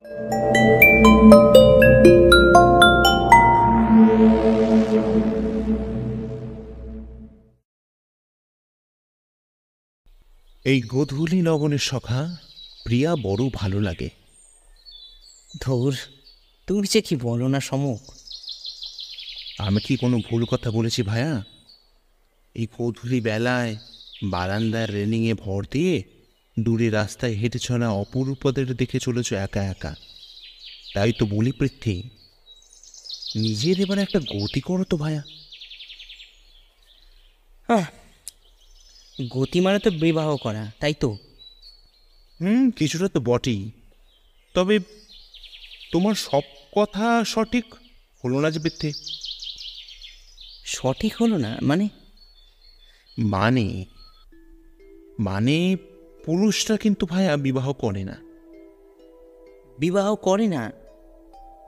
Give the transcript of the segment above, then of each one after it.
এই গোধূলি লবণের সখা প্রিয়া বড় ভালো লাগে। ধুর, তুমি যে কি বলো না সমক। আমি কি কোনো ভুল কথা বলেছি ভায়া? এই গোধূলি বেলায় বারান্দার রেলিংয়ে ভর দিয়ে দূরে রাস্তায় হেঁটে চলা অপরূপদের দেখে চলেছ একা একা। তাই তো বলি পৃথ্বী, নিজের এবার একটা গতি করো তো ভায়া। গতি মানে তো বিবাহ করা, তাই তো? কিছুটা তো বটেই, তবে তোমার সব কথা সঠিক হলো না যে পৃথ্বী। সঠিক হলো না মানে? মানে মানে পুরুষরা কিন্তু ভায়া বিবাহ করে না। বিবাহ করে না?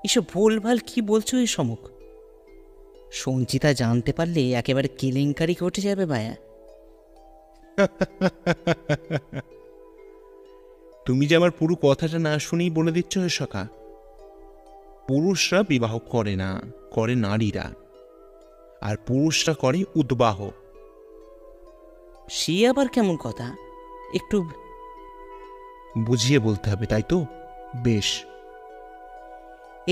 এসব ভুলভাল কি বলছো এই সমক? সঞ্চিতা জানতে পারলে একেবারে কেলেঙ্কারি ঘটে যাবে ভায়া। তুমি যে আমার পুরো কথাটা না শুনেই বলে দিচ্ছ হে সখা। পুরুষরা বিবাহ করে না, করে নারীরা। আর পুরুষরা করে উদ্বাহ। সে আবার কেমন কথা? একটু বুঝিয়ে বলতে হবে, তাই তো? বেশ।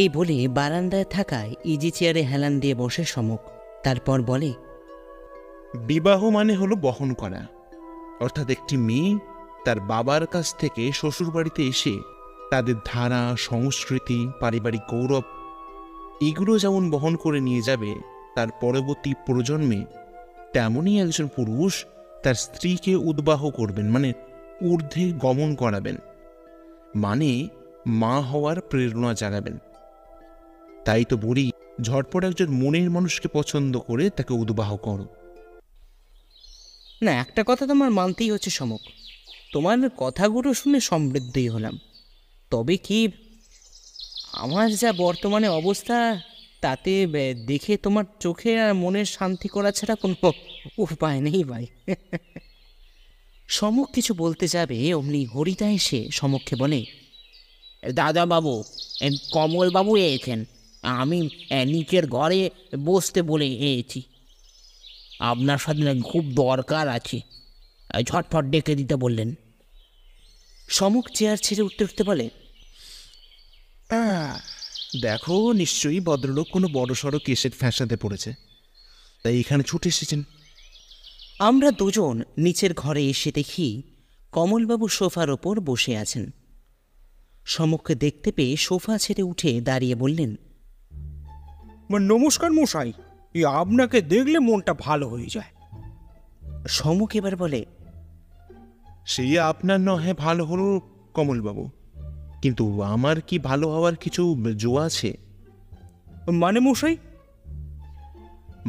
এই বলে বারান্দায় থাকায় ইজি চেয়ারে হেলান দিয়ে বসে সমক। তারপর বলে, বিবাহ মানে হলো বহন করা। অর্থাৎ একটি মেয়ে তার বাবার কাছ থেকে শ্বশুর বাড়িতে এসে তাদের ধারা, সংস্কৃতি, পারিবারিক গৌরব এগুলো যেমন বহন করে নিয়ে যাবে তার পরবর্তী প্রজন্মে, তেমনই একজন পুরুষ তার স্ত্রীকে উদ্বাহ করবেন, মানে ঊর্ধ্বে গমন করাবেন, মানে মা হওয়ার প্রেরণা জাগাবেন। তাই তো বলি, ঝটপট একজন মনের মানুষকে পছন্দ করে তাকে উদ্বাহ করো। না, একটা কথা তোমার মানতেই হচ্ছে সমক। তোমার কথাগুলো শুনে সমৃদ্ধই হলাম। তবে কি, আমার যা বর্তমানে অবস্থা তাতে দেখে তোমার চোখে আর মনের শান্তি করা ছাড়া কোনো উপায় নেই ভাই। সমক কিছু বলতে যাবে অমনি হরিদা এসে সমককে বলে, দাদা বাবু, কমল বাবু এসেছেন। আমি নিচের ঘরে বসতে বলে এসেছি। আপনার সাথে খুব দরকার আছে, ঝটফট ডেকে দিতে বললেন। সমক চেয়ার ছেড়ে উঠতে উঠতে বলে, দেখো, নিশ্চয়ই ভদ্রলোক কোনো বড়সড় কেসের ফ্যাসাদে পড়েছে, তাই এখানে ছুটে এসেছেন। আমরা দুজন নিচের ঘরে এসে দেখি কমলবাবু সোফার ওপর বসে আছেন। সমককে দেখতে পেয়ে সোফা ছেড়ে উঠে দাঁড়িয়ে বললেন, নমস্কার মশাই, আপনাকে দেখলে মনটা ভালো হয়ে যায়। সমক এবার বলে, সেই আপনার নহে ভালো হলো কমলবাবু, কিন্তু আমার কি ভালো হওয়ার কিছু জো আছে? মানে মশাই?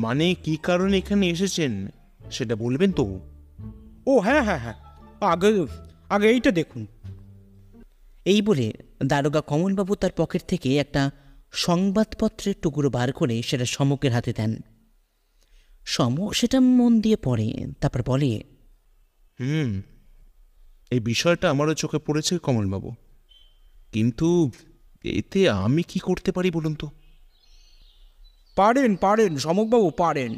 মানে কি কারণে এখানে এসেছেন সেটা বলবেন তো? ও হ্যাঁ হ্যাঁ হ্যাঁ, আগে আগে এইটা দেখুন। এই বলে দারোগা কমলবাবু তার পকেট থেকে একটা সংবাদপত্রের টুকরো বার করে সেটা সমকের হাতে দেন। সমক সেটা মন দিয়ে পড়ে, তারপর বলে, এই বিষয়টা আমারও চোখে পড়েছে কমলবাবু, কিন্তু এতে আমি কি করতে পারি বলুন তো? পারেন পারেন সমকবাবু, পারেন,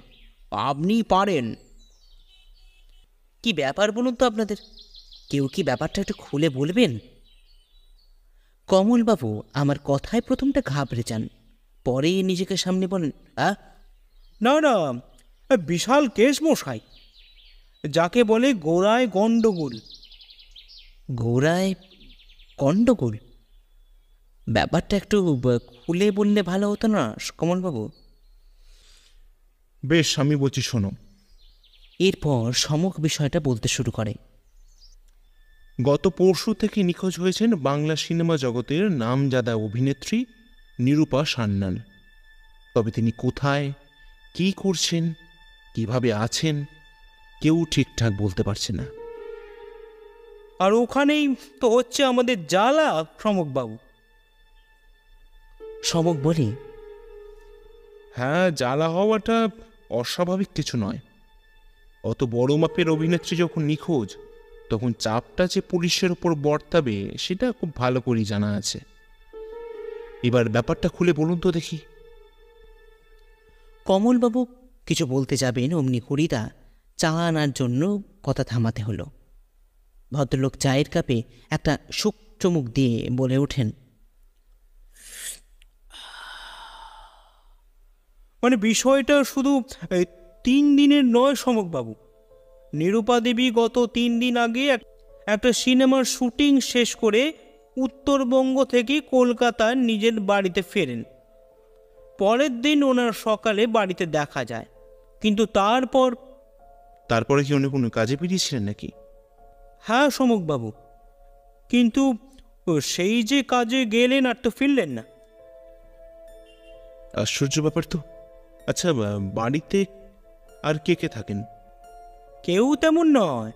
আপনি পারেন। কি ব্যাপার বলুন তো আপনাদের? কেউ কি ব্যাপারটা একটু খুলে বলবেন? কমলবাবু আমার কথায় প্রথমটা ঘাবড়ে যান, পরে নিজেকে সামনে বলেন, না না, বিশাল কেস মশাই, যাকে বলে গোড়ায় গণ্ডগোল। গোড়ায় গণ্ডগোল? ব্যাপারটা একটু খুলে বললে ভালো হতো না কমলবাবু? বেশ, আমি বলছি শোনো। এরপর সমক বিষয়টা বলতে শুরু করে। গত পরশু থেকে নিখোঁজ হয়েছেন বাংলা সিনেমা জগতের নামজাদা অভিনেত্রী নিরূপা সান্যাল। তবে তিনি কোথায়, কি করছেন, কিভাবে আছেন, কেউ ঠিকঠাক বলতে পারছে না। আর ওখানেই তো হচ্ছে আমাদের জ্বালা সমকবাবু। সমক বলে, হ্যাঁ, জ্বালা হওয়াটা অস্বাভাবিক কিছু নয়। অত বড় মাপের অভিনেত্রী যখন নিখোঁজ, তখন চাপটা যে পুলিশের ওপর বর্তাবে সেটা খুব ভালো করেই জানা আছে। এবার ব্যাপারটা খুলে বলুন তো দেখি। কমলবাবু কিছু বলতে যাবেন, অমনি হরিদা চা আনার জন্য কথা থামাতে হলো। ভদ্রলোক চায়ের কাপে একটা শুক চুমুক দিয়ে বলে ওঠেন, মানে বিষয়টা শুধু 3 দিনের নয় সমকবাবু। নিরূপা দেবী গত 3 দিন আগে একটা সিনেমার শুটিং শেষ করে উত্তরবঙ্গ থেকে কলকাতার নিজের বাড়িতে ফেরেন। পরের দিন ওনার সকালে বাড়িতে দেখা যায়, কিন্তু তারপরে কি উনি কোনো কাজে বেরিয়েছিলেন নাকি? হ্যাঁ সমকবাবু, কিন্তু সেই যে কাজে গেলেন আর তো ফিরলেন না। আশ্চর্য ব্যাপার তো। আচ্ছা, বাড়িতে আর কে কে থাকেন? কেউ তেমন নয়,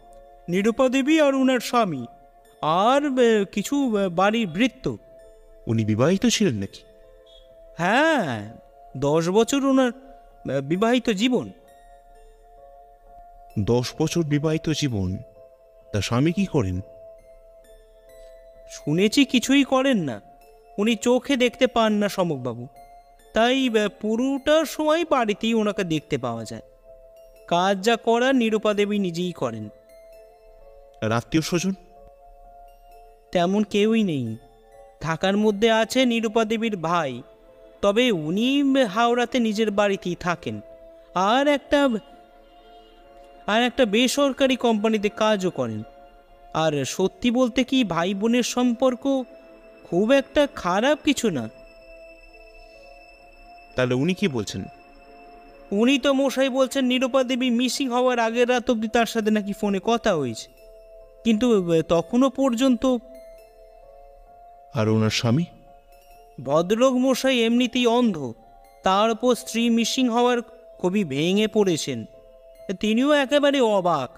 নিরূপা দেবী আর ওনার স্বামী, আর কিছু বাড়ির ভৃত্য। উনি বিবাহিত ছিলেন নাকি? হ্যাঁ, 10 বছর ওনার বিবাহিত জীবন। 10 বছর বিবাহিত জীবন। তা স্বামী কি করেন? শুনেছি কিছুই করেন না, উনি চোখে দেখতে পান না সমকবাবু। তাই পুরোটা সময় বাড়িতেই ওনাকে দেখতে পাওয়া যায়। কাজ যা করার নিরূপা দেবী নিজেই করেন। আর আত্মীয় স্বজন? তেমন কেউই নেই। থাকার মধ্যে আছে নিরূপা দেবীর ভাই, তবে উনি হাওড়াতে নিজের বাড়িতেই থাকেন। আর একটা বেসরকারি কোম্পানিতে কাজও করেন। আর সত্যি বলতে কি, ভাই বোনের সম্পর্ক খুব একটা খারাপ কিছু না। তাহলে উনি কি বলছেন? উনি তো মশাই বলছেন নিরূপা দেবী মিসিং হওয়ার আগের রাত অব্দি তার সাথে নাকি ফোনে কথা হয়েছে, কিন্তু তখনও পর্যন্ত। আর ওনার স্বামী? ভদ্রলোক মশাই এমনিতেই অন্ধ, তার উপর স্ত্রী মিসিং হওয়ার খুবই ভেঙে পড়েছেন। তিনিও একেবারে অবাক।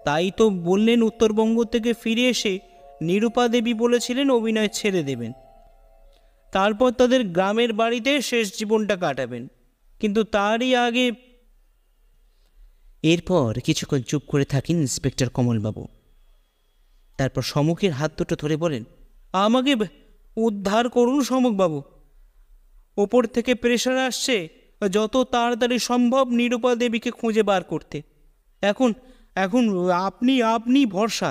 তাই তো বললেন উত্তরবঙ্গ থেকে ফিরে এসে নিরূপা দেবী বলেছিলেন অভিনয় ছেড়ে দেবেন, তারপর তাদের গ্রামের বাড়িতে শেষ জীবনটা কাটাবেন। কিন্তু তারই আগে। এরপর কিছুক্ষণ চুপ করে থাকেন ইন্সপেক্টর কমলবাবু। তারপর সমুখের হাত দুটো ধরে বলেন, আমাকে উদ্ধার করুন সমকবাবু। ওপর থেকে প্রেশার আসছে যত তাড়াতাড়ি সম্ভব নিরূপা দেবীকে খুঁজে বার করতে। এখন এখন আপনি ভরসা।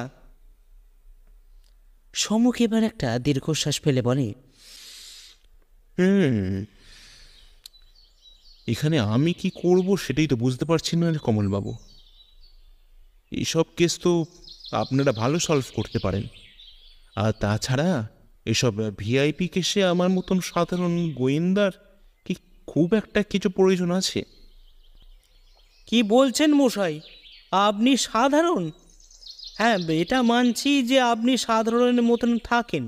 সমুখ এবার একটা দীর্ঘশ্বাস ফেলে বলে, এখানে আমি কি করব সেটাই তো বুঝতে পারছি না রে কমলবাবু। এইসব কেস তো আপনারা ভালো সলভ করতে পারেন। আর তাছাড়া এসব ভিআইপি কেসে আমার মতন সাধারণ গোয়েন্দার কি খুব একটা কিছু প্রয়োজন আছে? কি বলছেন মশাই, আপনি সাধারণ? হ্যাঁ, এটা মানছি যে আপনি সাধারণের মতন থাকেন,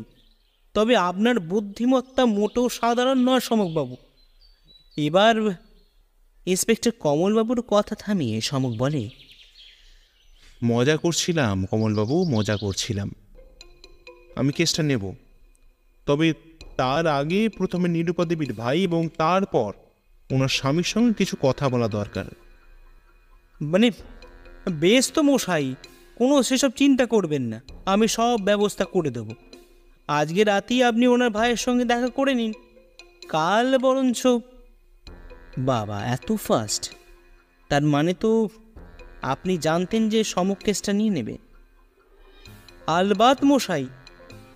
তবে আপনার বুদ্ধিমত্তা মোটেও সাধারণ নয় সমকবাবু। এবার ইন্সপেক্টর কমলবাবুর কথা থামিয়ে সমুখ বলে, মজা করছিলাম কমলবাবু, মজা করছিলাম। আমি কেসটা নেব, তবে তার আগে প্রথমে নিরূপা দেবীর ভাই এবং তারপর ওনার স্বামীর সঙ্গে কিছু কথা বলা দরকার। মানে বেশ তো মশাই, কোনো সেসব চিন্তা করবেন না, আমি সব ব্যবস্থা করে দেব। আজকে রাতেই আপনি ওনার ভাইয়ের সঙ্গে দেখা করে নিন, কাল বরঞ্চ। বাবা এত ফাস্ট? তার মানে তো আপনি জানতেন যে সমুখ কেসটা নিয়ে নেবে? আলবাত মশাই,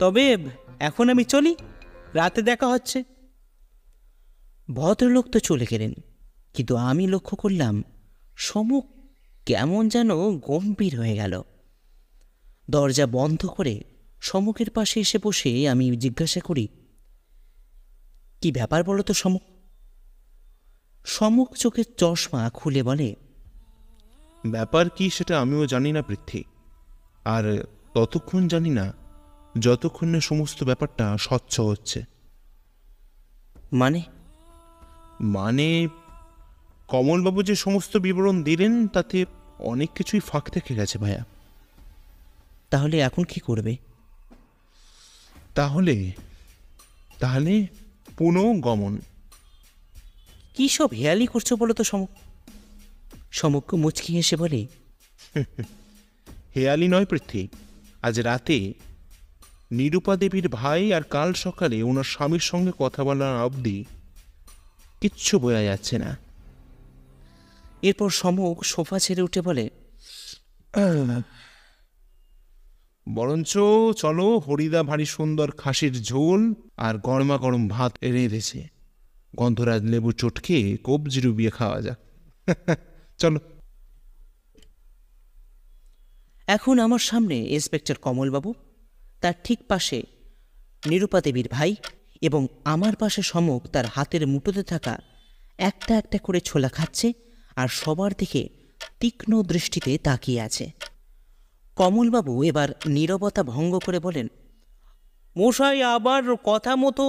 তবে এখন আমি চলি, রাতে দেখা হচ্ছে। ভদ্রলোক তো চলে গেলেন, কিন্তু আমি লক্ষ্য করলাম সমুখ কেমন যেন গম্ভীর হয়ে গেল। দরজা বন্ধ করে সমুখের পাশে এসে বসে আমি জিজ্ঞাসা করি, কি ব্যাপার বলো তো সমুখ? সমুখ চোখের চশমা খুলে বলে, ব্যাপার কি সেটা আমিও জানি না পৃথ্বী। আর ততক্ষণ জানি না যতক্ষণ না সমস্ত ব্যাপারটা স্বচ্ছ হচ্ছে। মানে কমলবাবু যে সমস্ত বিবরণ দিলেন তাতে অনেক কিছুই ফাঁক থেকে গেছে ভাইয়া। তাহলে এখন কি করবে? তাহলে তাহলে পুনঃগমন। কি সব হেয়ালি করছো বলো তো সমুখ? সমুখ মুচকি হেসে বলে, হেয়ালি নয় পৃথ্বী, আজ রাতে নিরূপা দেবীর ভাই আর কাল সকালে ওনার স্বামীর সঙ্গে কথা বলার অবধি কিচ্ছু বোঝা যাচ্ছে না। এরপর সমক সোফা ছেড়ে উঠে বলে, বরঞ্চ চলো, হরিদা ভারী সুন্দর খাসির ঝোল আর গরমা গরম ভাত রেঁধেছে, গন্ধরাজ লেবু চটকে কবজি ডুবিয়ে খাওয়া যাক। চলো। এখন আমার সামনে ইন্সপেক্টর কমলবাবু, তার ঠিক পাশে নিরূপা দেবীর ভাই, এবং আমার পাশে সমক তার হাতের মুঠোতে থাকা একটা একটা করে ছোলা খাচ্ছে আর সবার দিকে তীক্ষ্ণ দৃষ্টিতে তাকিয়ে আছে। কমলবাবু এবার নীরবতা ভঙ্গ করে বলেন, মশাই আবার কথা মতো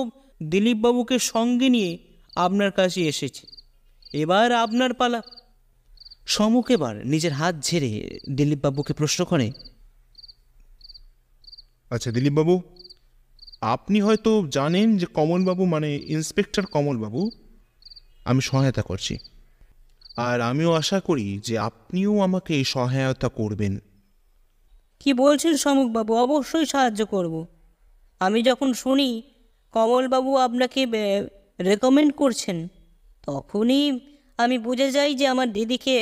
দিলীপবাবুকে সঙ্গে নিয়ে আপনার কাছে এসেছে, এবার আপনার পালা। সমক এবার নিজের হাত ঝেড়ে দিলীপবাবুকে প্রশ্ন করে, আচ্ছা দিলীপবাবু, আপনি হয়তো জানেন যে কমলবাবু মানে ইন্সপেক্টর কমলবাবু আমি সহায়তা করছি, আর আমিও আশা করি যে আপনিও আমাকে এই সহায়তা করবেন। কি বলছেন সমকবাবু? অবশ্যই সাহায্য করব। আমি যখন শুনি কমলবাবু আপনাকে রেকমেন্ড করছেন, তখনই আমি বুঝে যাই যে আমার দিদিকে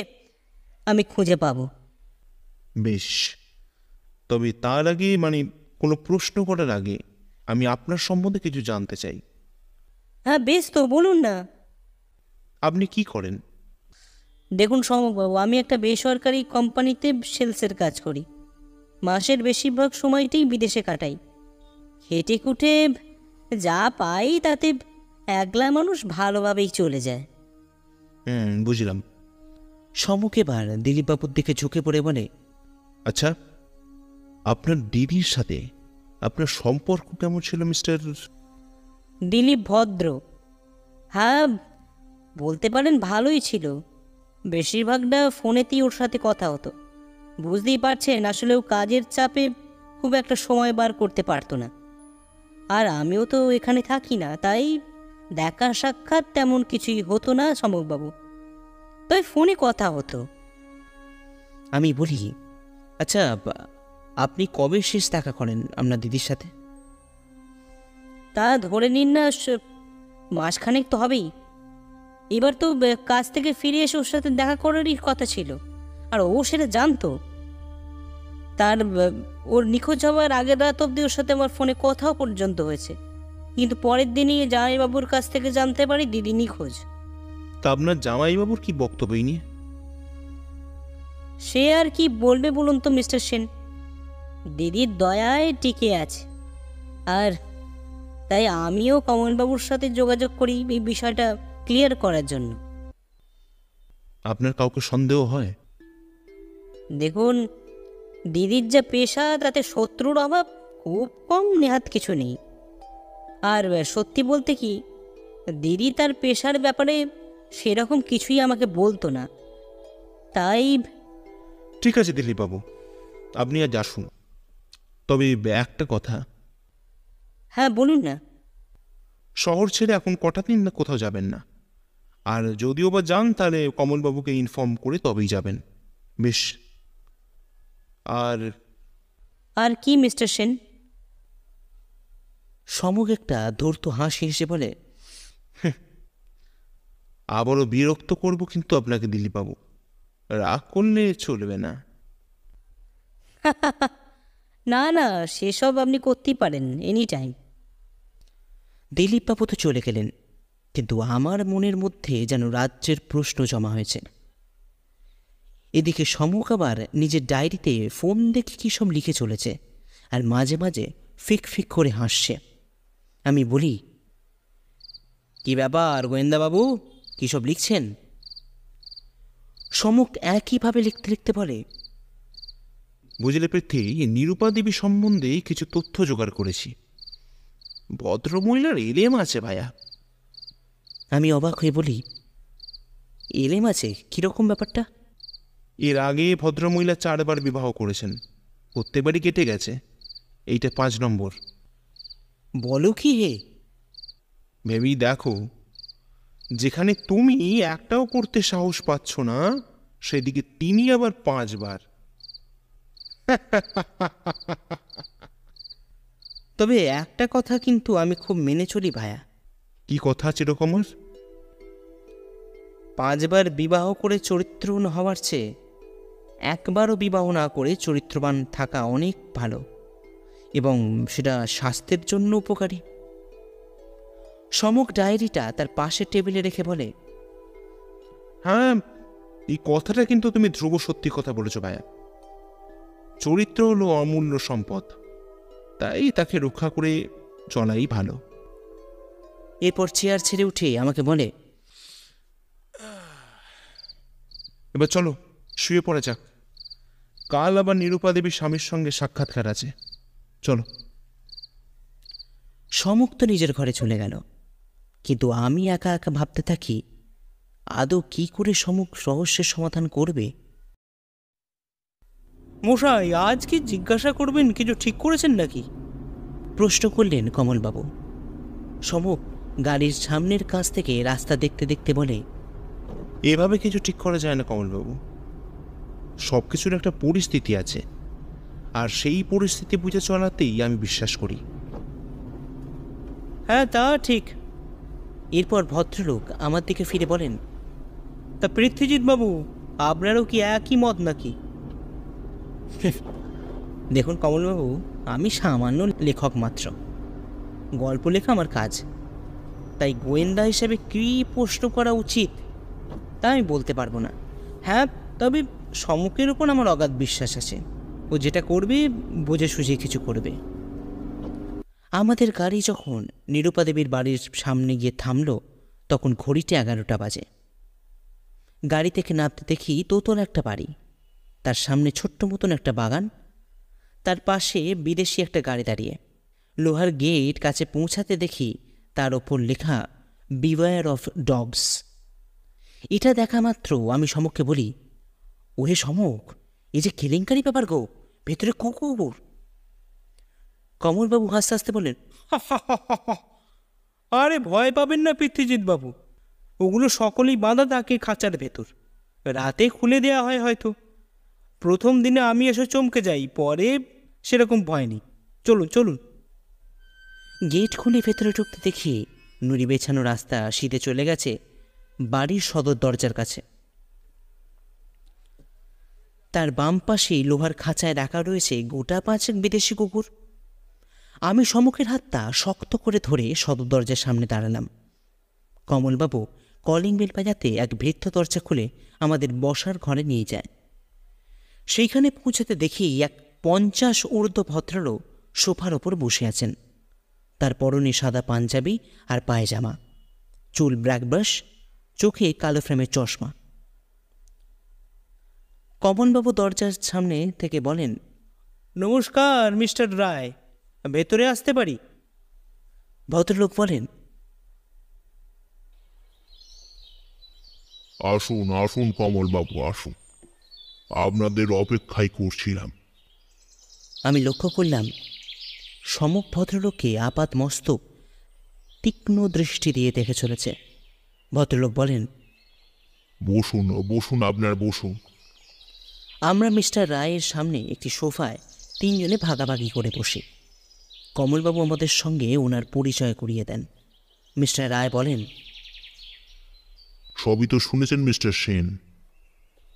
আমি খুঁজে পাবো। বেশ, তবে তার আগে মানে কোনো প্রশ্ন করার আগে আমি আপনার সম্বন্ধে কিছু জানতে চাই। হ্যাঁ বেশ, তো বলুন না। আপনি কি করেন? দেখুন সমকবাবু, আমি একটা বেসরকারি কোম্পানিতে সেলসের কাজ করি। মাসের বেশিরভাগ সময়টাই বিদেশে কাটাই। খেটে খুটে যা পাই তাতে একলা মানুষ ভালোভাবেই চলে যায়। বুঝলাম। সমক এবার দিলীপবাবুর দিকে ঝুঁকে পড়ে বলে, আচ্ছা, আপনার দিদির সাথে আপনার সম্পর্ক কেমন ছিল মিস্টার? দিলীপ ভদ্র, হ্যাঁ বলতে পারেন ভালোই ছিল। বেশিরভাগটা ফোনেতেই ওর সাথে কথা হতো। বুঝতেই পারছেন, আসলে ও কাজের চাপে খুব একটা সময় বার করতে পারতো না। আর আমিও তো এখানে থাকি না, তাই দেখা সাক্ষাৎ তেমন কিছুই হতো না সমকবাবু, তাই ফোনে কথা হতো। আমি বলি, আচ্ছা আপনি কবে শেষ দেখা করেন আপনার দিদির সাথে? তা ধরে নিন না মাসখানেক তো হবেই। এবার তো কাজ থেকে ফিরে এসে ওর সাথে দেখা করারই কথা ছিল, আর ও সেটা জানতো। তার ওর নিখোঁজ হওয়ার আগের রাত অবধি ওর সাথে আমার ফোনে কথাও পর্যন্ত হয়েছে, কিন্তু পরের দিনই জামাইবাবুর কাছ থেকে জানতে পারি দিদি নিখোঁজ। তা আপনার জামাইবাবুর কি বক্তব্য এই নিয়ে? সে আর কি বলবে বলুন তো মিস্টার সেন, দিদির দয়ায় টিকে আছে। আর তাই আমিও কমলবাবুর সাথে যোগাযোগ করি এই বিষয়টা ক্লিয়ার করার জন্য। আপনার কাউকে সন্দেহ হয়? দেখুন, দিদির যা পেশা তাতে শত্রুর অভাব খুব কম নেহাত কিছু নেই। আর সত্যি বলতে কি, দিদি তার পেশার ব্যাপারে সেরকম কিছুই আমাকে বলতো না, তাই। ঠিক আছে দিলীপবাবু, আপনি আজ আসুন। তবে একটা কথা, হ্যাঁ বলুন না। শহর ছেড়ে এখন কটা দিন না কোথাও যাবেন না, আর যদিও বা যান তাহলে কমলবাবুকে ইনফর্ম করে তবেই যাবেন। বেশ। আর আর কি মিস্টার সেন? সমক একটা ধূর্ত হাসি হেসে বলে, আবারও বিরক্ত করব কিন্তু আপনাকে দিলীপবাবু, রাগ করলে চলবে না। না না, সেসব আপনি করতেই পারেন এনি টাইম। দিলীপবাবু তো চলে গেলেন, কিন্তু আমার মনের মধ্যে যেন রাজ্যের প্রশ্ন জমা হয়েছে। এদিকে সমক আবার নিজের ডায়েরিতে ফোন দেখে কী সব লিখে চলেছে, আর মাঝে মাঝে ফিক ফিক করে হাসছে। আমি বলি, কি ব্যাপার গোয়েন্দাবাবু, কী সব লিখছেন? সমক একইভাবে লিখতে লিখতে বলে, বুঝলে পৃথ্বী, নিরূপা দেবী সম্বন্ধে কিছু তথ্য জোগাড় করেছি। ভদ্রমহিলার এলেম আছে ভাইয়া। আমি অবাক হয়ে বলি, এলেম আছে? কীরকম ব্যাপারটা? এর আগে ভদ্রমহিলা 4 বার বিবাহ করেছেন, প্রত্যেকবারই কেটে গেছে, এইটা 5 নম্বর। বলো কি হে? ভেবেই দেখো, যেখানে তুমি একটাও করতে সাহস পাচ্ছ না, সেদিকে তিনি আবার 5 বার। তবে একটা কথা কিন্তু আমি খুব মেনে চলি ভায়া। কি কথা চিরকমল? 5 বার বিবাহ করে চরিত্রহীন হওয়ার চেয়ে একবারও বিবাহ না করে চরিত্রবান থাকা অনেক ভালো, এবং সেটা স্বাস্থ্যের জন্য উপকারী। সমক ডায়েরিটা তার পাশের টেবিলে রেখে বলে, হ্যাঁ, এই কথাটা কিন্তু তুমি ধ্রুব সত্যি কথা বলেছো ভাইয়া। চরিত্র হলো অমূল্য সম্পদ, তাই তাকে রক্ষা করে চলাই ভালো। এরপর চেয়ার ছেড়ে উঠে আমাকে বলে, এবার চলো শুয়ে পড়া যাক, কাল আবার নিরূপা দেবীর স্বামীর সঙ্গে সাক্ষাৎকার আছে। চলো। সমক তো নিজের ঘরে চলে গেল, কিন্তু আমি একা একা ভাবতে থাকি, আদৌ কি করে সমক রহস্যের সমাধান করবে। মশাই, আজ কি জিজ্ঞাসা করবেন? কিছু ঠিক করেছেন নাকি? প্রশ্ন করলেন কমলবাবু। সমক গাড়ির সামনের কাছ থেকে রাস্তা দেখতে দেখতে বলে, এভাবে কিছু ঠিক করা যায় না কমলবাবু। সব কিছুর একটা পরিস্থিতি আছে, আর সেই পরিস্থিতি বুঝে চলাতেই আমি বিশ্বাস করি। হ্যাঁ, তা ঠিক। এরপর ভদ্রলোক আমার দিকে ফিরে বলেন, তা পৃথ্বীজিৎ বাবু, আপনারও কি একই মত নাকি? দেখুন কমলবাবু, আমি সামান্য লেখক মাত্র, গল্প লেখা আমার কাজ। তাই গোয়েন্দা হিসেবে কী প্রশ্ন করা উচিত তা আমি বলতে পারবো না। হ্যাঁ, তবে সমকের ওপর আমার অগাধ বিশ্বাস আছে, ও যেটা করবে বুঝে সুঝে কিছু করবে। আমাদের গাড়ি যখন নিরূপা দেবীর বাড়ির সামনে গিয়ে থামল, তখন ঘড়িতে 11টা বাজে। গাড়ি থেকে নামতে দেখি দোতলা একটা বাড়ি, তার সামনে ছোট্ট মতন একটা বাগান, তার পাশে বিদেশি একটা গাড়ি দাঁড়িয়ে। লোহার গেট কাছে পৌঁছাতে দেখি তার ওপর লেখা বিওয়্যার অফ ডগস। এটা দেখা মাত্র আমি সমককে বলি, ওহে সমক, এই যে কেলেঙ্কারি ব্যাপার গো, ভেতরে কুকুর। কমলবাবু হাসতে হাসতে বললেন, আরে ভয় পাবেন না পৃথ্বীজিৎ বাবু, ওগুলো সকলেই বাঁধা থাকে খাঁচার ভেতর, রাতে খুলে দেয়া হয় হয়তো। প্রথম দিনে আমি এসে চমকে যাই, পরে সেরকম ভয় নেই। চলুন চলুন। গেট খুলে ভেতরে ঢুকতে দেখি নুড়ি বেছানো রাস্তা সিধে চলে গেছে বাড়ির সদর দরজার কাছে। তার বাম পাশেই লোহার খাঁচায় রাখা রয়েছে গোটা 5 বিদেশি কুকুর। আমি সমুখের হাতটা শক্ত করে ধরে সদর দরজার সামনে দাঁড়ালাম। কমলবাবু কলিং বেল বাজাতে এক ভৃত্য দরজা খুলে আমাদের বসার ঘরে নিয়ে যায়। সেইখানে পৌঁছাতে দেখি এক 50 ঊর্ধ্ব ভদ্রলোক সোফার ওপর বসে আছেন। তার পরনে সাদা পাঞ্জাবি আর পায়জামা, চুল ব্ল্যাকব্রাশ, চোখে কালো ফ্রেমের চশমা। কমলবাবু দরজার সামনে থেকে বলেন, নমস্কার মিস্টার রায়, ভেতরে আসতে পারি? ভদ্রলোক বলেন, আসুন আসুন কমলবাবু, আসুন, আপনাদের অপেক্ষায় করছিলাম। আমি লক্ষ্য করলাম সমক ভদ্রলোককে আপাত মস্তক তীক্ষ্ণ দৃষ্টি দিয়ে দেখে চলেছে। ভদ্রলোক বলেন, বসুন বসুন, আপনার বসুন। আমরা মিস্টার রায়ের সামনে একটি সোফায় 3 জনে ভাগাভাগি করে বসি। কমলবাবু আমাদের সঙ্গে ওনার পরিচয় করিয়ে দেন। মিস্টার রায় বলেন, সবই তো শুনেছেন মিস্টার সেন।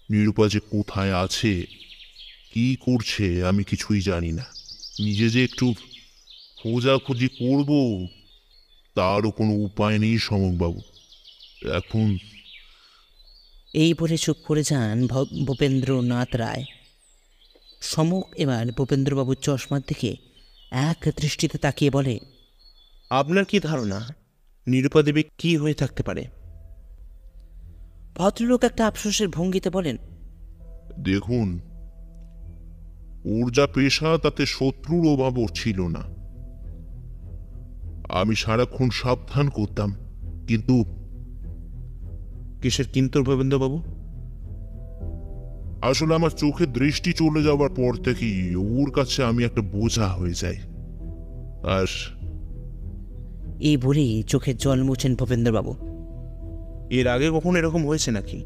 নিরূপা যে কোথায় আছে, কি করছে, আমি কিছুই জানি না। নিজে যে একটু খোঁজাখুঁজি করব, তারও কোনো উপায় নেই সমকবাবু। এখন এই বলে চুপ করে যান ভূপেন্দ্রনাথ রায়। সমক এবার ভূপেন্দ্রবাবুর চশমার দিকে এক দৃষ্টিতে তাকিয়ে বলে, আপনার কি ধারণা নিরূপা দেবী কি হয়ে থাকতে পারে? ভদ্রলোক একটা আফসোসের ভঙ্গিতে বলেন, দেখুন, ওর যা পেশা তাতে শত্রুর অভাবও ছিল না। আমি সারাক্ষণ সাবধান করতাম, কিন্তু কিসের কিন্তু ভবেন্দ্রবাবু? আসলে আমার চোখে দৃষ্টি চলে যাওয়ার পর থেকেই ওর কাছে আমি একটা বোঝা হয়ে যাই। আর এই বলেই চোখের জল মুছেন ভূপেন্দ্রবাবু। এর আগে কখনো এরকম হয়েছে নাকি?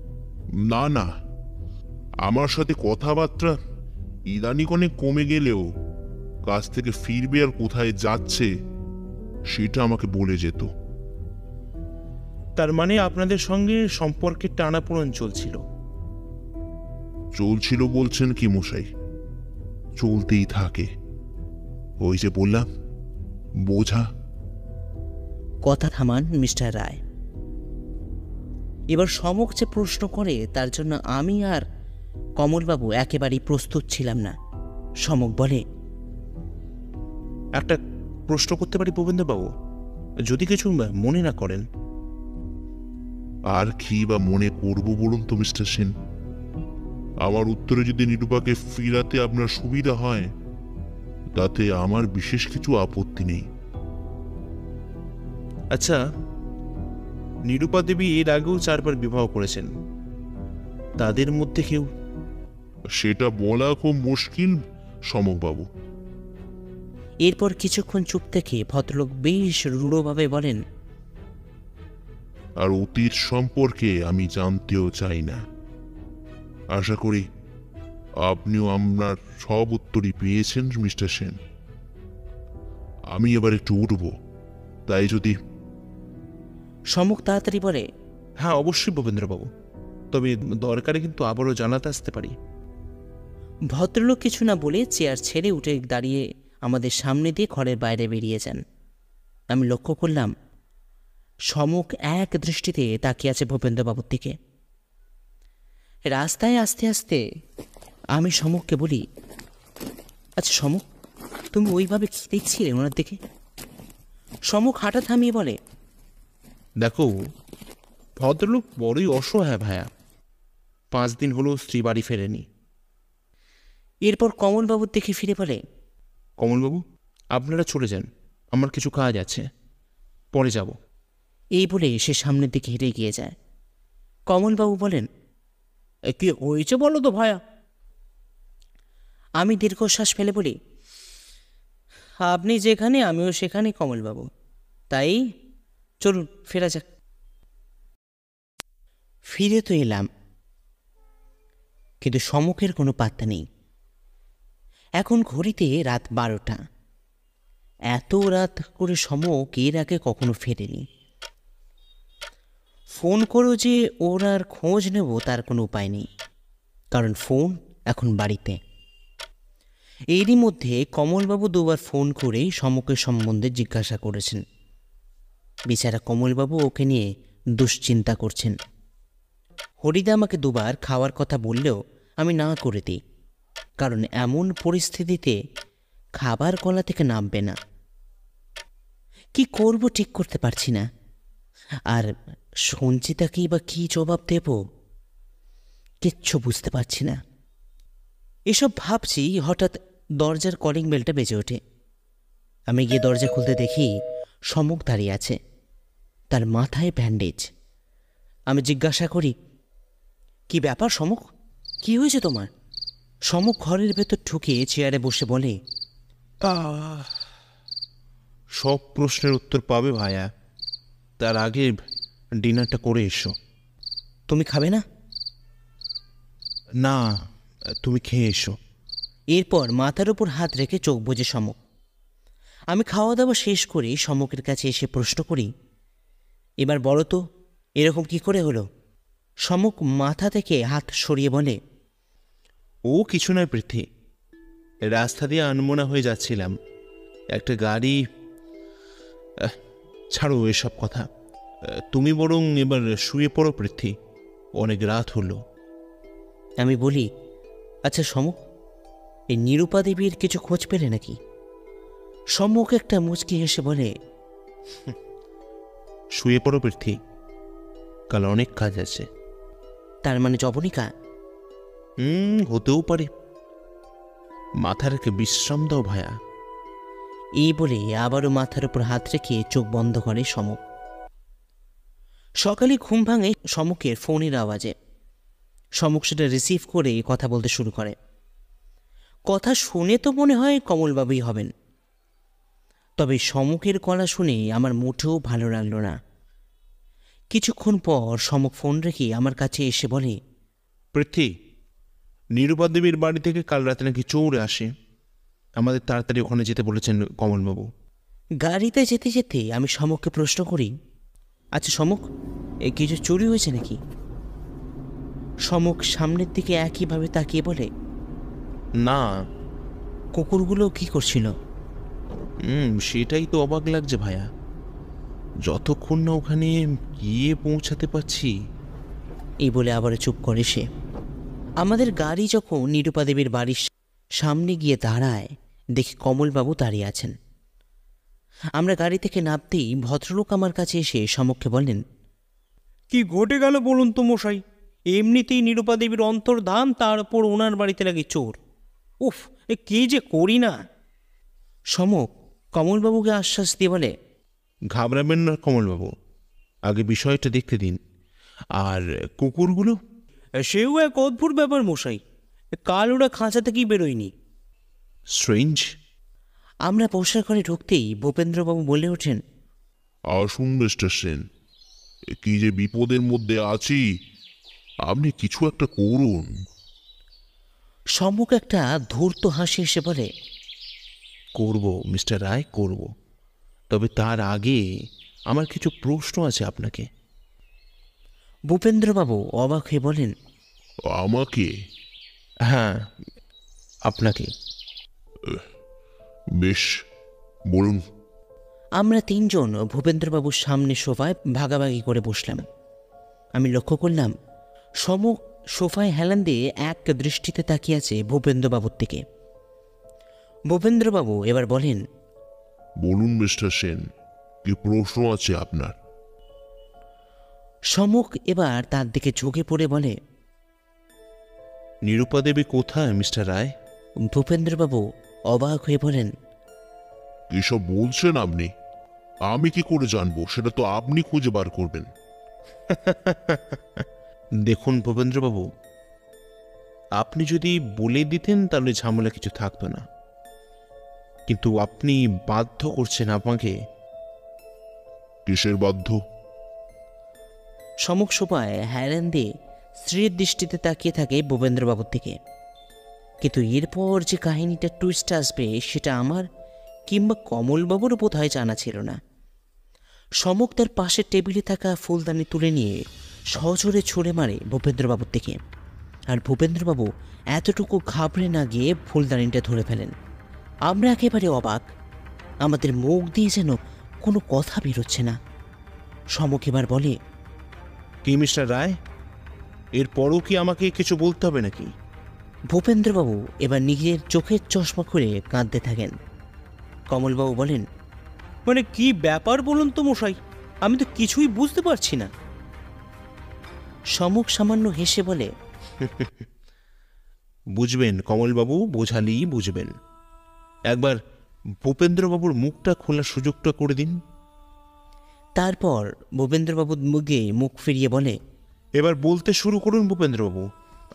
না না, আমার সাথে কথাবার্তা ইদানিক অনেক কমে গেলেও কাজ থেকে ফিরবে আর কোথায় যাচ্ছে সেটা আমাকে বলে যেত। তার মানে আপনাদের সঙ্গে সম্পর্কের টানাপোড়েন চলছিল? চলছিল বলছেন কি মশাই, চলতেই থাকে। ওই যে বললাম, বোঝা। কথা থামান মিস্টার রায়। এবার সমক যে প্রশ্ন করে তার জন্য আমি আর কমলবাবু একেবারেই প্রস্তুত ছিলাম না। সমক বলে, একটা প্রশ্ন করতে পারি ভূপেন্দ্রবাবু, যদি কিছু মনে না করেন? আর কি বা মনে করব বলুন তো মিস্টার সেন। আমার উত্তরে যদি নিরূপাকে ফিরাতে আপনার সুবিধা হয় তাতে আমার বিশেষ কিছু আপত্তি নেই। আচ্ছা, নিরূপা দেবী এর আগেও 4 বার বিবাহ করেছেন, তাদের মধ্যে কেউ? সেটা বলা খুব মুশকিল সমকবাবু। এরপর কিছুক্ষণ চুপ থেকে ভদ্রলোক বেশ রূঢ়ভাবে বলেন, আর অতীত সম্পর্কে আমি জানতেও চাই না। আশা করি আপনিও আপনার সব উত্তরই পেয়েছেন মিস্টার সেন। আমি এবার একটু উঠব, তাই যদি। সমক তাড়াতাড়ি বলে, হ্যাঁ অবশ্যই ভূপেন্দ্রবাবু, তবে দরকারে কিন্তু আবারও জানাতে আসতে পারি। ভদ্রলোক কিছু না বলে চেয়ার ছেড়ে উঠে দাঁড়িয়ে আমাদের সামনে দিয়ে ঘরের বাইরে বেরিয়ে যান। আমি লক্ষ্য করলাম সমক এক দৃষ্টিতে তাকিয়ে আছে ভূপেন্দ্রবাবুর দিকে। রাস্তায় আস্তে আস্তে আমি সমককে বলি, আচ্ছা সমক, তুমি ওইভাবে কি দেখছিলে ওনার দিকে? সমক হাঁটা থামিয়ে বলে, দেখো, ভদ্রলোক বড়ই অসহায় ভায়া, 5 দিন হলো স্ত্রী বাড়ি ফেরেনি। এরপর কমলবাবুর দিকে ফিরে বলে, কমলবাবু, আপনারা চলে যান, আমার কিছু কাজ আছে, পরে যাব। এই বলে সে সামনের দিকে হেঁটে গিয়ে যায়। কমলবাবু বলেন, কি হয়েছে বলো তো ভায়া? আমি দীর্ঘশ্বাস ফেলে বলি, আপনি যেখানে আমিও সেখানে কমলবাবু, তাই চলুন ফেরা যাক। ফিরে তো এলাম, কিন্তু সমকের কোনো পাত্তা নেই। এখন ঘড়িতে রাত 12টা। এত রাত করে সমক এর আগে কখনো ফেরেনি। ফোন করো যে ওর আর খোঁজ নেব তার কোনো উপায় নেই, কারণ ফোন এখন বাড়িতে। এরই মধ্যে কমলবাবু 2 বার ফোন করে সমকের সম্বন্ধে জিজ্ঞাসা করেছেন। বেচারা কমলবাবু ওকে নিয়ে দুশ্চিন্তা করছেন। হরিদা আমাকে 2 বার খাওয়ার কথা বললেও আমি না করে দিই, কারণ এমন পরিস্থিতিতে খাবার গলা থেকে নামবে না। কি করব ঠিক করতে পারছি না, আর সঞ্চিতাকেই বা কী জবাব দেব কিচ্ছু বুঝতে পারছি না। এসব ভাবছি, হঠাৎ দরজার কলিং বেলটা বেজে ওঠে। আমি গিয়ে দরজা খুলতে দেখি সমক দাঁড়িয়ে আছে, তার মাথায় ব্যান্ডেজ। আমি জিজ্ঞাসা করি, কি ব্যাপার সমক, কি হয়েছে তোমার? সমক ঘরের ভেতর ঢুকে চেয়ারে বসে বলে, সব প্রশ্নের উত্তর পাবে ভায়া, তার আগে ডিনারটা করে এসো। তুমি খাবে না? না, তুমি খেয়ে এসো। এরপর মাথার উপর হাত রেখে চোখ বুজে সমক। আমি খাওয়া দাওয়া শেষ করে সমকের কাছে এসে প্রশ্ন করি, এবার বলো তো এরকম কি করে হলো? সমক মাথা থেকে হাত সরিয়ে বলে, ও কিছু নয় পৃথ্বী, রাস্তা দিয়ে আনমনা হয়ে যাচ্ছিলাম, একটা গাড়ি। ছাড়ো এসব কথা, তুমি বরং এবার শুয়ে পড়ো পৃথ্বী, অনেক রাত হলো। আমি বলি, আচ্ছা সমক, এই নিরূপা দেবীর কিছু খোঁজ পেলে নাকি? সমক একটা মুচকি হেসে বলে, শুয়ে পড়ো পৃথ্বী, কাল অনেক কাজ আছে। তার মানে জবনিকা? হতেও পারে, মাথা রেখে বিশ্রাম দাও ভায়া। এই বলে আবারও মাথার উপর হাত রেখে চোখ বন্ধ করে সমক। সকালে ঘুম ভাঙে সমকের ফোনের আওয়াজে। সমক সেটা রিসিভ করে কথা বলতে শুরু করে। কথা শুনে তো মনে হয় কমলবাবুই হবেন, তবে সমকের গলা শুনে আমার মোটেও ভালো লাগলো না। কিছুক্ষণ পর সমক ফোন রেখে আমার কাছে এসে বলে, পৃথ্বী, নিরূপা দেবীর বাড়ি থেকে কাল রাতে নাকি চৌড়ে আসে। আমাদের তাড়াতাড়ি ওখানে যেতে বলেছেন কমলবাবু। গাড়িতে যেতে যেতে আমি সমককে প্রশ্ন করি, আচ্ছা সমক, কিছু চুরি হয়েছে নাকি? সমক সামনের দিকে একইভাবে তাকিয়ে বলে, না। কুকুরগুলো কি করছিল? সেটাই তো অবাক লাগছে ভায়া, যতক্ষণ না ওখানে গিয়ে পৌঁছাতে পারছি। এই বলে আবার চুপ করে সে। আমাদের গাড়ি যখন নিরূপা দেবীর বাড়ির সামনে গিয়ে দাঁড়ায়, দেখি কমলবাবু দাঁড়িয়ে আছেন। আমরা গাড়ি থেকে নামতেই ভদ্রলোক আমার কাছে এসে সমক্ষে বলেন, কি ঘটে গেল বলুন তো মশাই? এমনিতেই নিরূপা দেবীর অন্তর্ধান, তার উপর ওনার বাড়িতে লাগে চোর। উফ, কি যে করি না। সমক কমলবাবুকে আশ্বাস দিয়ে বলে, ঘাবড়াবেন না কমলবাবু, আগে বিষয়টা দেখতে দিন। আর কুকুরগুলো? সেও এক অদ্ভুত ব্যাপার মশাই, কাল ওরা খাঁচা থেকেই বেরোয়নি। স্ট্রেঞ্জ। আমরা বসার ঘরে ঢুকতেই ভূপেন্দ্রবাবু বলে ওঠেন, আসুন মিস্টার সেন, কি যে বিপদের মধ্যে আছি, আপনি কিছু একটা করুন। সমক একটা ধূর্ত হাসি এসে বলে, করব মিস্টার রায়, করব। তবে তার আগে আমার কিছু প্রশ্ন আছে আপনাকে। ভূপেন্দ্রবাবু অবাক হয়ে বলেন, আমাকে? হ্যাঁ, আপনাকে। বেশ, বলুন। আমরা তিনজন ভূপেন্দ্রবাবুর সামনে সোফায় ভাগাভাগি করে বসলাম। আমি লক্ষ্য করলাম সমক সোফায় হেলান দিয়ে এক দৃষ্টিতে তাকিয়ে আছে ভূপেন্দ্রবাবুর দিকে। ভূপেন্দ্রবাবু এবার বলেন, বলুন মিস্টার সেন, কি প্রশ্ন আছে আপনার? সমক এবার তার দিকে ঝুঁকে পড়ে বলে, নিরূপা দেবী কোথায় মিস্টার রায়? ভূপেন্দ্রবাবু অবাক হয়ে বলেন, এসব বলছেন আপনি? আমি কি করে জানবো? সেটা তো আপনি খুঁজে বার করবেন। দেখুন ভূপেন্দ্রবাবু, আপনি যদি বলে দিতেন তাহলে ঝামেলা কিছু থাকতো না, কিন্তু আপনি বাধ্য করছেন আমাকে। কিসের বাধ্য? সমক সোফায় হেলান দিয়ে স্ত্রীর দৃষ্টিতে তাকিয়ে থাকে ভূপেন্দ্রবাবুর দিকে। কিন্তু এরপর যে কাহিনীটা টুইস্ট আসবে সেটা আমার কিংবা কমলবাবুরও বোধহয় জানা ছিল না। সমক তার পাশের টেবিলে থাকা ফুলদানি তুলে নিয়ে সজোরে ছুঁড়ে মারে ভূপেন্দ্রবাবুর দিকে, আর ভূপেন্দ্রবাবু এতটুকু ঘাবড়ে না গিয়ে ফুলদানিটা ধরে ফেলেন। আমরা একেবারে অবাক, আমাদের মুখ দিয়ে যেন কোনো কথা বেরোচ্ছে না। সমক এবার বলে, কি মিস্টার রায়, এরপরও কি আমাকে কিছু বলতে হবে নাকি? ভূপেন্দ্রবাবু এবার নিজের চোখের চশমা খুলে কাঁদতে থাকেন। কমলবাবু বলেন, মানে কি ব্যাপার বলুন তো মশাই, আমি তো কিছুই বুঝতে পারছি না। সমক সামান্য হেসে বলে, বুঝবেন কমলবাবু, বোঝালেই বুঝবেন। একবার ভূপেন্দ্রবাবুর মুখটা খোলার সুযোগটা করে দিন। তারপর ভূপেন্দ্রবাবুর মুখে মুখ ফিরিয়ে বলে, এবার বলতে শুরু করুন ভূপেন্দ্রবাবু,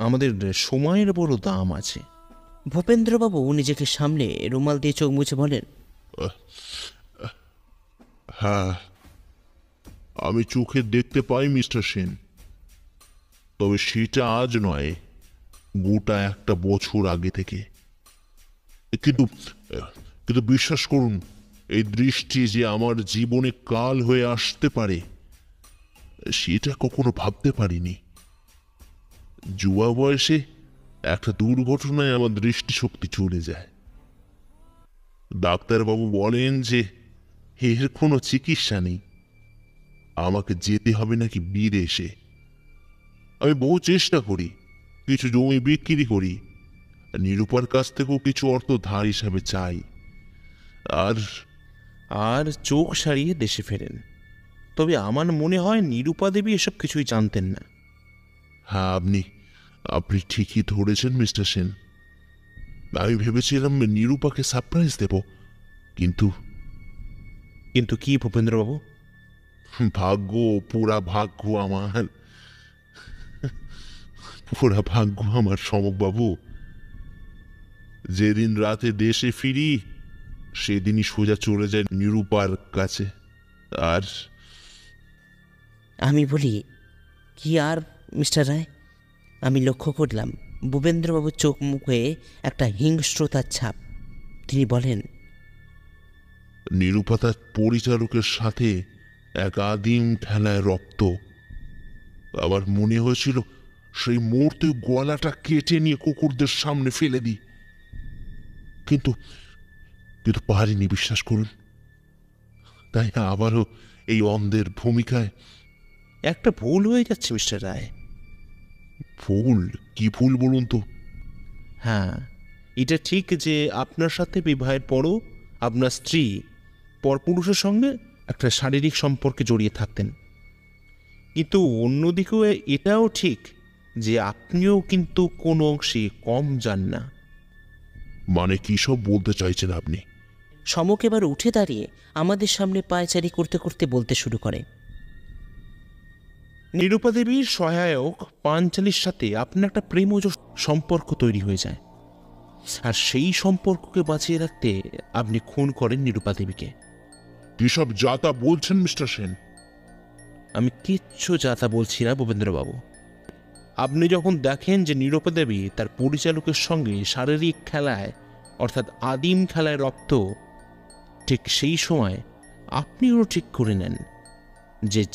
আমাদের সময়ের বড় দাম আছে। ভূপেন্দ্রবাবু নিজেকে সামলে রুমাল দিয়ে চোখ মুছে বলেন, হ্যাঁ, আমি চোখে দেখতে পাই মিস্টার সেন, তবে সেটা আজ নয়, গোটা একটা বছর আগে থেকে। কিন্তু কিন্তু বিশ্বাস করুন, এই দৃষ্টি যে আমার জীবনে কাল হয়ে আসতে পারে সেটা কখনো ভাবতে পারিনি। যুবা বয়সে একটা দুর্ঘটনায় আমার দৃষ্টিশক্তি চলে যায়। ডাক্তারবাবু বলেন যে এর কোনো চিকিৎসা নেই, আমাকে যেতে হবে নাকি বিদেশে। আমি বহু চেষ্টা করি, কিছু জমি বিক্রি করি, নিরূপার কাছ থেকেও কিছু অর্থ ধার হিসাবে চাই, আর আর চোখ সারিয়ে দেশে ফেরেন। তবে আমার মনে হয় নিরূপা দেবী এসব কিছুই জানতেন না। হ্যাঁ, আপনি ঠিকই ধরেছেন মিস্টার সেন। আমি ভেবেছিলাম নিরূপাকে সারপ্রাইজ দেব, কিন্তু কিন্তু কি ভূপেন্দ্রবাবু? ভাগ্য, পুরা ভাগ্য আমার, পুরা ভাগ্য আমার সমকবাবু। যেদিন রাতে দেশে ফিরি সেদিনই সোজা চলে যায় নিরূপার কাছে। আর আমি বলি, কি আর মিস্টার রায়? আমি লক্ষ্য করলাম ভূপেন্দ্রবাবুর চোখ মুখে একটা হিংস্রতার ছাপ। তিনি বলেন, নিরূপা তার পরিচারকের সাথে এক আদিম খেলায় রপ্ত। আবার মনে হয়েছিল সেই মুহূর্তে গলাটা কেটে নিয়ে কুকুরদের সামনে ফেলে দিই, কিন্তু কিন্তু পারিনি, বিশ্বাস করুন। তাই আবারও এই অন্ধের ভূমিকায়। একটা ভুল হয়ে যাচ্ছে মিস্টার রায়। ভুল? কি ভুল বলুন তো? হ্যাঁ, এটা ঠিক যে আপনার সাথে বিবাহের পরও আপনার স্ত্রী পরপুরুষের সঙ্গে একটা শারীরিক সম্পর্কে জড়িয়ে থাকতেন, কিন্তু অন্যদিকেও এটাও ঠিক যে আপনিও কিন্তু কোনো অংশে কম যান না। মানে কি সব বলতে চাইছেন আপনি? সমক এবার উঠে দাঁড়িয়ে আমাদের সামনে পায়চারি করতে করতে বলতে শুরু করে, নিরূপা দেবীর সহায়ক পাঞ্চালীর সাথে আপনার একটা প্রেমজ সম্পর্ক তৈরি হয়ে যায়, আর সেই সম্পর্ককে বাঁচিয়ে রাখতে আপনি খুন করেন নিরূপা দেবীকে। কি সব যাতা বলছেন মিস্টার সেন? আমি কিচ্ছু যাতা বলছি না ভূপেন্দ্রবাবু। আপনি যখন দেখেন যে নিরূপা দেবী তার পরিচালকের সঙ্গে শারীরিক খেলায় অর্থাৎ আদিম খেলায় রপ্ত, ঠিক সেই সময় আপনিও ঠিক করে নেন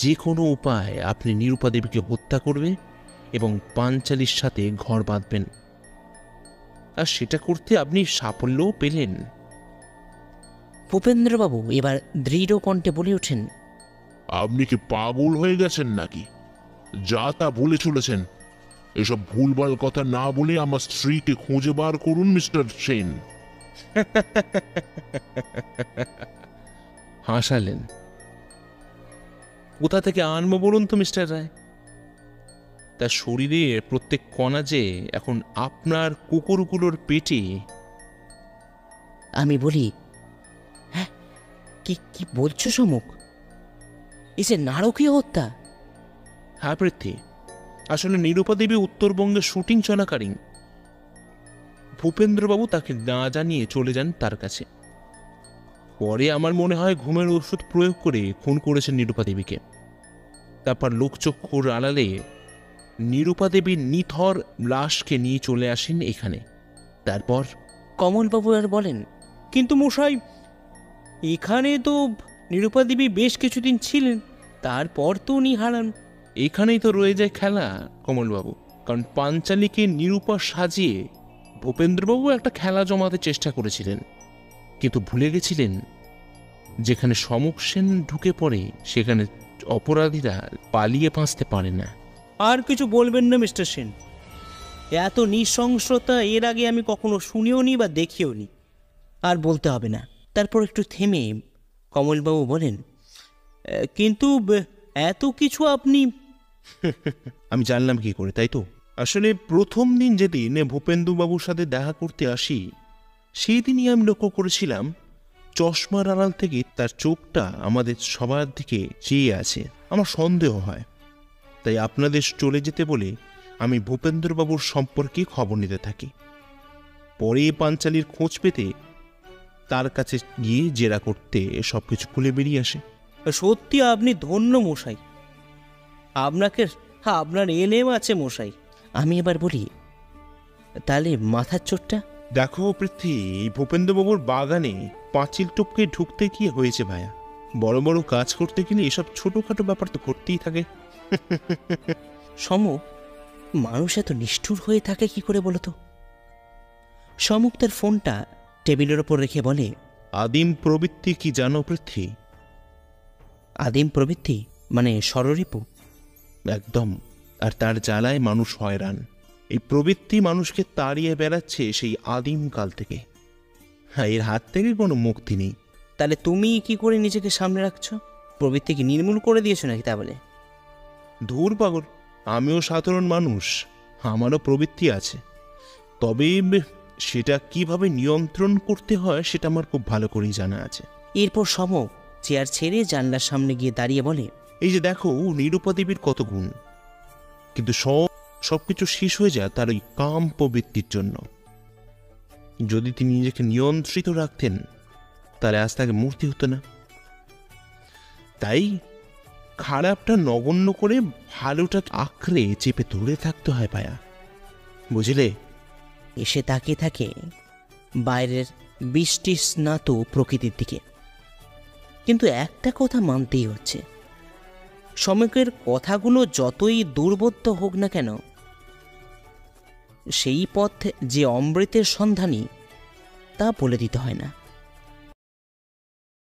যে কোনো উপায় আপনি নিরূপা দেবীকে হত্যা করবে এবং পাঞ্চালীর সাথে ঘর বাঁধবেন, আর সেটা করতে আপনি সাফল্যও পেলেন। ভূপেন্দ্রবাবু এবার দৃঢ় কণ্ঠে বলে ওঠেন, আপনি কি পাগল হয়ে গেছেন নাকি? যা তা বলে চলেছেন। এসব ভুলভাল কথা না বলে আমার স্ত্রীকে খুঁজে বার করুন মিস্টার সেন। হাসালেন। কোথা থেকে আনবো বলুন তো মিস্টার রায়? তার শরীরের প্রত্যেক কণা যে এখন আপনার কুকুরগুলোর পেটে। আমি বলি, হ্যাঁ, কি কি বলছো সমক? এই যে নারকীয় হত্যা! হ্যাঁ পৃথ্বী, আসলে নিরূপা দেবী উত্তরবঙ্গে শুটিং চলাকালীন ভূপেন্দ্রবাবু তাকে না জানিয়ে চলে যান তার কাছে। পরে আমার মনে হয় ঘুমের ওষুধ প্রয়োগ করে খুন করেছেন নিরূপা দেবীকে। তারপর লোকচক্ষুর আড়ালে নিরূপা দেবীর নিথর লাশকে নিয়ে চলে আসেন এখানে। তারপর কমলবাবু আর বলেন, কিন্তু মশাই, এখানে তো নিরূপা দেবী বেশ কিছুদিন ছিলেন, তারপর তো উনি হারান। এখানেই তো রয়ে যায় খেলা কমলবাবু, কারণ পাঞ্চালীকে নিরূপা সাজিয়ে ভূপেন্দ্রবাবু একটা খেলা জমাতে চেষ্টা করেছিলেন, কিন্তু ভুলে গেছিলেন যেখানে সমক সেন ঢুকে পড়ে সেখানে অপরাধীরা পালিয়ে বাঁচতে পারে না। আর কিছু বলবেন না মিস্টার সেন। এত নৃশংসতা এর আগে আমি কখনো শুনিও নি বা দেখিও নি। আর বলতে হবে না। তারপর একটু থেমে কমলবাবু বলেন, কিন্তু এত কিছু আপনি। আমি জানলাম কি করে, তাই তো? আসলে প্রথম দিন যেদিন ভূপেন্দ্রবাবুর সাথে দেখা করতে আসি, সেই দিনই আমি লক্ষ্য করেছিলাম চশমার আড়াল থেকে তার চোখটা আমাদের সবার দিকে চেয়ে আছে। আমার সন্দেহ হয়, তাই আপনাদের চলে যেতে বলে আমি ভূপেন্দ্রবাবুর সম্পর্কে খবর নিতে থাকি। পরে পাঞ্চালীর খোঁজ পেতে তার কাছে গিয়ে জেরা করতে সবকিছু খুলে বেরিয়ে আসে। সত্যি আপনি ধন্য মশাই। আপনার এলেম আছে মশাই। আমি এবার বলি, তাহলে মাথার চোটটা? দেখো পৃথ্বী, এই ভূপেন্দ্রবাবুর বাগানে পাঁচিল টপকে ঢুকতে গিয়ে হয়েছে ভায়া। বড় বড় কাজ করতে গেলে এসব ছোটখাটো ব্যাপার তো ঘটতেই থাকে। সমক, মানুষ এত নিষ্ঠুর হয়ে থাকে কি করে বলো তো? সমক তার ফোনটা টেবিলের ওপর রেখে বলে, আদিম প্রবৃত্তি কি জানো পৃথ্বী? আদিম প্রবৃত্তি মানে ষড়রিপু? একদম। আর তার জ্বালায় মানুষ হয়রান। এই প্রবৃত্তি মানুষকে তাড়িয়ে বেড়াচ্ছে সেই আদিম কাল থেকে। হ্যাঁ, এর হাত থেকে কোনো মুক্তি নেই। তাহলে তুমি কি করে নিজেকে সামনে রাখছো? প্রবৃত্তি কি নির্মূল করে দিয়েছো নাকি তা বলে? ধুর পাগল, আমিও সাধারণ মানুষ, আমারও প্রবৃত্তি আছে। তবে সেটা কিভাবে নিয়ন্ত্রণ করতে হয় সেটা আমার খুব ভালো করেই জানা আছে। এরপর সমক চেয়ার ছেড়ে জানলার সামনে গিয়ে দাঁড়িয়ে বলে, এই যে দেখো, নিরূপা দেবীর কত গুণ, কিন্তু সবকিছু শেষ হয়ে যায় তার ওই কাম প্রবৃত্তির জন্য। যদি তিনি নিজেকে নিয়ন্ত্রিত রাখতেন তাহলে আজ তাকে মূর্তি হতো না। তাই খারাপটা নগণ্য করে ভালোটা আঁকড়ে চেপে ধরে থাকতে হয় পায়া, বুঝলে? এসে তাকিয়ে থাকে বাইরের বৃষ্টি স্নাত প্রকৃতির দিকে। কিন্তু একটা কথা মানতেই হচ্ছে, সমকের কথাগুলো যতই দুর্বোধ্য হোক না কেন, সেই পথ যে অমৃতের সন্ধানী তা বলে দিতে হয় না।